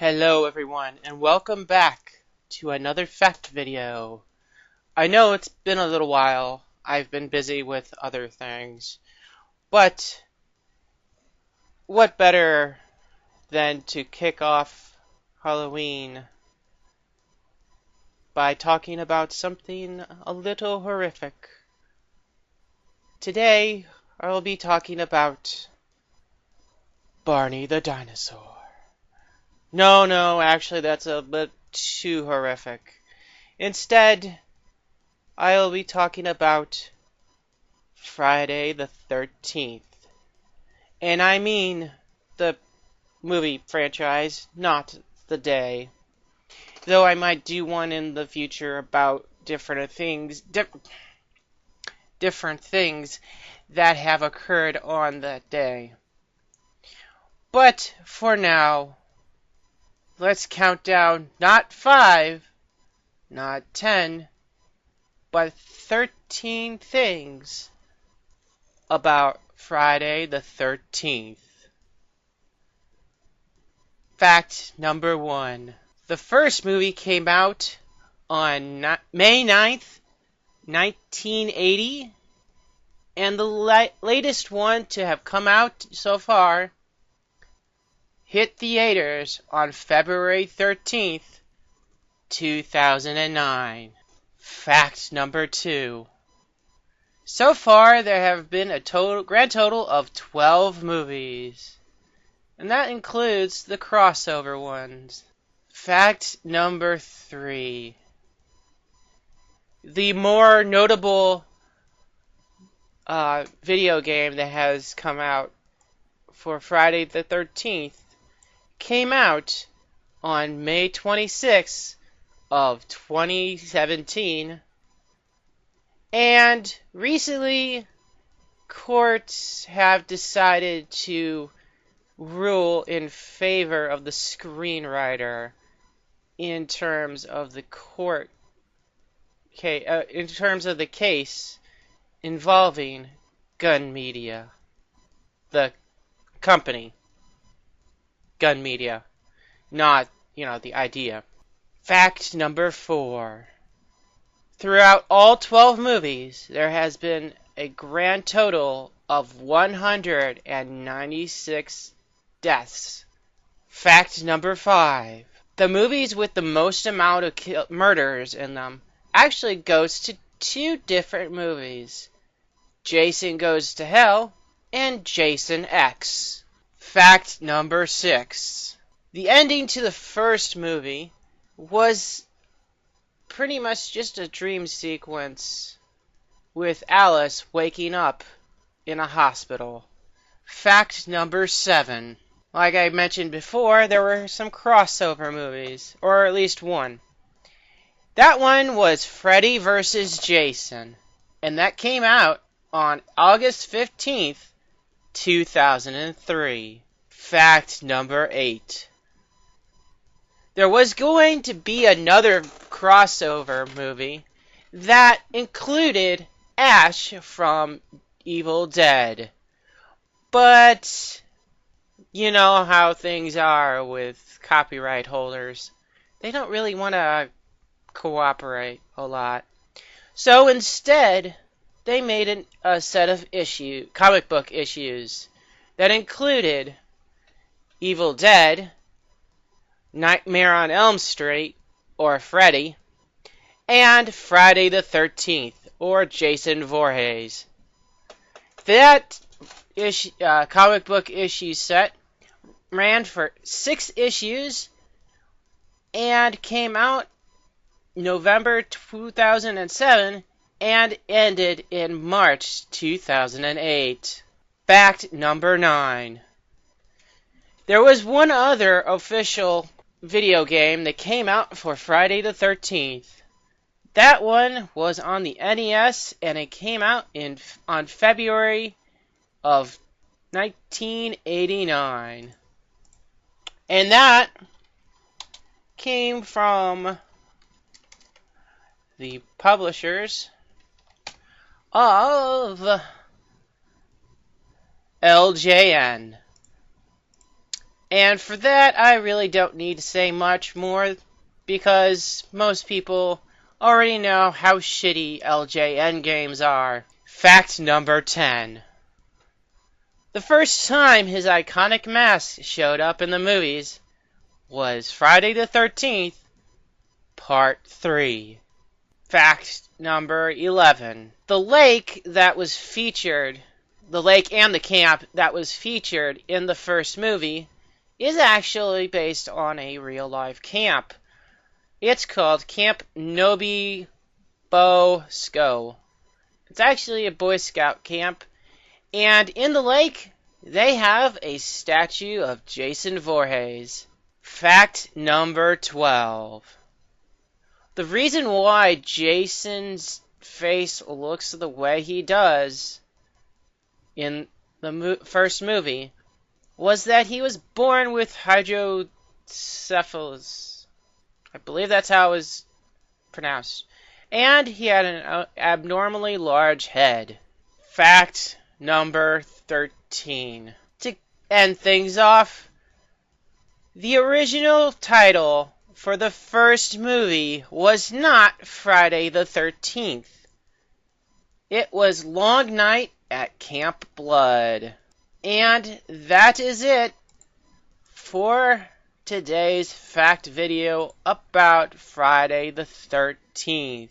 Hello everyone, and welcome back to another fact video. I know it's been a little while. I've been busy with other things, but what better than to kick off Halloween by talking about something a little horrific. Today, I will be talking about Barney the dinosaur. No, actually that's a bit too horrific. Instead, I'll be talking about Friday the 13th. And I mean the movie franchise, not the day. Though I might do one in the future about different things that have occurred on that day. But for now, let's count down not 5, not 10, but 13 things about Friday the 13th. Fact number 1. The first movie came out on May 9th, 1980, and the latest one to have come out so far hit theaters on February 13th, 2009. Fact number 2. So far, there have been a grand total of 12 movies, and that includes the crossover ones. Fact number 3. The more notable video game that has come out for Friday the 13th came out on May 26th of 2017, and recently courts have decided to rule in favor of the screenwriter in terms of the case involving Gun Media, the company Gun Media, not, the idea. Fact number 4. Throughout all 12 movies, there has been a grand total of 196 deaths. Fact number 5. The movies with the most amount of murders in them actually goes to 2 different movies: Jason Goes to Hell and Jason X. Fact number 6. The ending to the first movie was pretty much just a dream sequence with Alice waking up in a hospital. Fact number 7. Like I mentioned before, there were some crossover movies, or at least one. That one was Freddy vs. Jason, and that came out on August 15th, 2003. Fact number 8. There was going to be another crossover movie that included Ash from Evil Dead. But you know how things are with copyright holders. They don't really want to cooperate a lot. So instead, they made a set of comic book issues that included Evil Dead, Nightmare on Elm Street, or Freddy, and Friday the 13th, or Jason Voorhees. That comic book issue set ran for 6 issues and came out November 2007 and ended in March 2008. Fact number 9. There was one other official video game that came out for Friday the 13th. That one was on the NES, and it came out on February of 1989. And that came from the publishers of LJN. And for that, I really don't need to say much more because most people already know how shitty LJN games are. Fact number 10. The first time his iconic mask showed up in the movies was Friday the 13th, Part 3. Fact number 11. The lake and the camp that was featured in the first movie is actually based on a real-life camp. It's called Camp Nobi Bo Sco. It's actually a Boy Scout camp. And in the lake, they have a statue of Jason Voorhees. Fact number 12. The reason why Jason's face looks the way he does in the first movie was that he was born with hydrocephalus. I believe that's how it was pronounced. And he had an abnormally large head. Fact number 13. To end things off, the original title for the first movie was not Friday the 13th. It was Long Night at Camp Blood. And that is it for today's fact video about Friday the 13th.